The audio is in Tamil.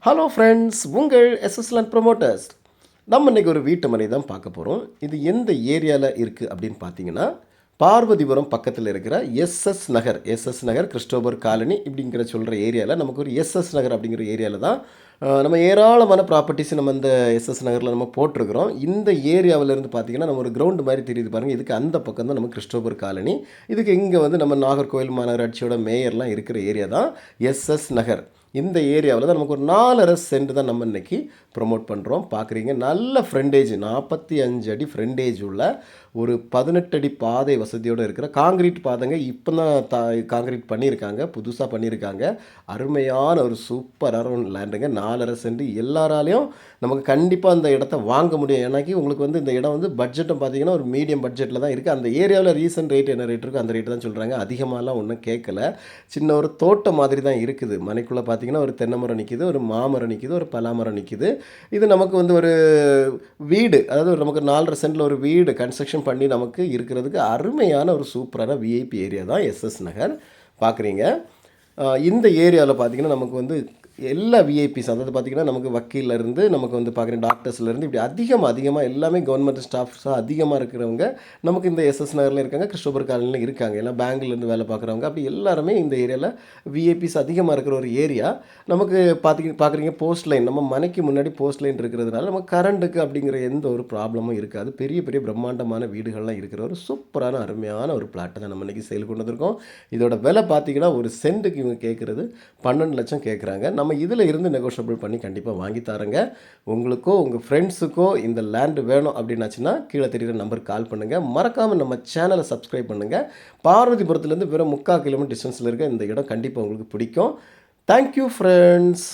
ஹலோ ஃப்ரெண்ட்ஸ், உங்கள் எஸ்எஸ்எல்என் ப்ரொமோட்டர்ஸ். நம்ம இன்றைக்கி ஒரு வீட்டு மனை தான் பார்க்க போகிறோம். இது எந்த ஏரியாவில் இருக்குது அப்படின்னு பார்த்தீங்கன்னா, பார்வதிபுரம் பக்கத்தில் இருக்கிற எஸ்எஸ் நகர் கிறிஸ்டோபர் காலனி இப்படிங்கிற சொல்கிற ஏரியாவில் நமக்கு ஒரு எஸ்எஸ் நகர் அப்படிங்கிற ஏரியாவில் தான் நம்ம ஏராளமான ப்ராப்பர்ட்டிஸ் நம்ம இந்த எஸ்எஸ் நகரில் நம்ம போட்டிருக்கிறோம். இந்த ஏரியாவிலேருந்து பார்த்திங்கன்னா நம்ம ஒரு கிரவுண்டு மாதிரி தெரியுது பாருங்கள். இதுக்கு அந்த பக்கம் தான் நம்ம கிறிஸ்டோபர் காலனி. இதுக்கு இங்கே வந்து நம்ம நாகர்கோவில் மாநகராட்சியோட மேயர்லாம் இருக்கிற ஏரியா தான் எஸ்எஸ் நகர். இந்த ஏரியாவில் தான் நமக்கு ஒரு 4.5 சென்ட் தான் நம்ம இன்றைக்கி ப்ரொமோட் பண்ணுறோம். பார்க்குறீங்க, நல்ல ஃப்ரண்டேஜ் 45 அடி ஃப்ரண்டேஜ் உள்ள ஒரு 18 அடி பாதை வசதியோடு இருக்கிற காங்கிரீட் பாதைங்க. இப்போ தான் காங்கிரீட் பண்ணியிருக்காங்க, புதுசாக பண்ணியிருக்காங்க. அருமையான ஒரு சூப்பரான லேண்டுங்க. 4.5 சென்ட் எல்லாராலையும் நமக்கு கண்டிப்பாக அந்த இடத்த வாங்க முடியும். ஏன்னாக்கி உங்களுக்கு வந்து இந்த இடம் வந்து பட்ஜெட்டும் பார்த்திங்கன்னா ஒரு மீடியம் பட்ஜெட்டில் தான் இருக்குது. அந்த ஏரியாவில் ரீசன்ட் ரேட் என்ன ரேட் இருக்கோ அந்த ரேட்டு தான் சொல்கிறாங்க. அதிகமாகலாம் ஒன்றும் கேட்கல. சின்ன ஒரு தோட்டம் மாதிரி தான் இருக்குது. மனைக்குள்ளே பார்த்திங்கன்னா ஒரு தென்னை மரம் நிற்கிது, ஒரு மாமரம் நிற்கிது, ஒரு பலாமரம் நிற்கிது. இது நமக்கு வந்து ஒரு வீடு, அதாவது நமக்கு 4.5 சென்டில் ஒரு வீடு கன்ஸ்ட்ரக்ஷன் பண்ணி நமக்கு இருக்கிறதுக்கு அருமையான ஒரு சூப்பரான விஐபி ஏரியா தான் எஸ்எஸ் நகர். பார்க்குறீங்க, இந்த ஏரியாவில் பார்த்திங்கன்னா நமக்கு வந்து எல்லா விஐபிஸ், அதாவது பார்த்திங்கன்னா நமக்கு வக்கீலேருந்து நமக்கு வந்து பார்க்குறேன் டாக்டர்ஸ்லேருந்து இப்படி அதிகமாக எல்லாமே கவர்மெண்ட் ஸ்டாஃப்ஸாக அதிகமாக இருக்கிறவங்க நமக்கு இந்த எஸ்எஸ் நகரில் இருக்காங்க, கிறிஸ்டோபர் காலனியில் இருக்காங்க. எல்லாம் பேங்க்லேருந்து வேலை பார்க்குறவங்க அப்படி எல்லாருமே இந்த ஏரியாவில் விஐபிஸ் அதிகமாக இருக்கிற ஒரு ஏரியா. நமக்கு பார்க்குறீங்க போஸ்ட் லைன், நம்ம மனைக்கு முன்னாடி போஸ்ட் லைன் இருக்கிறதுனால நமக்கு கரண்ட்டுக்கு அப்படிங்கிற எந்த ஒரு ப்ராப்ளமும் இருக்காது. பெரிய பெரிய பிரம்மாண்டமான வீடுகள்லாம் இருக்கிற ஒரு சூப்பரான அருமையான ஒரு பிளாட்டை தான் நம்ம இன்றைக்கி சேல் கொண்டு வந்திருக்கோம். இதோட விலை பார்த்திங்கன்னா ஒரு சென்ட்டுக்கு இவங்க கேட்குறது 12 லட்சம் கேட்குறாங்க. நம்ம இதில் இருந்து நெகோஷியபிள் பண்ணி கண்டிப்பாக வாங்கி தரேங்க. உங்களுக்கோ உங்கள் ஃப்ரெண்ட்ஸுக்கோ இந்த லேண்டு வேணும் அப்படின்னாச்சுன்னா கீழே தெரிகிற நம்பருக்கு கால் பண்ணுங்கள். மறக்காமல் நம்ம சேனலை சப்ஸ்கிரைப் பண்ணுங்கள். பார்வதிபுரத்துலேருந்து வெறும் 3/4 கிலோமீட்டர் டிஸ்டன்ஸில் இருக்க இந்த இடம் கண்டிப்பாக உங்களுக்கு பிடிக்கும். Thank you friends.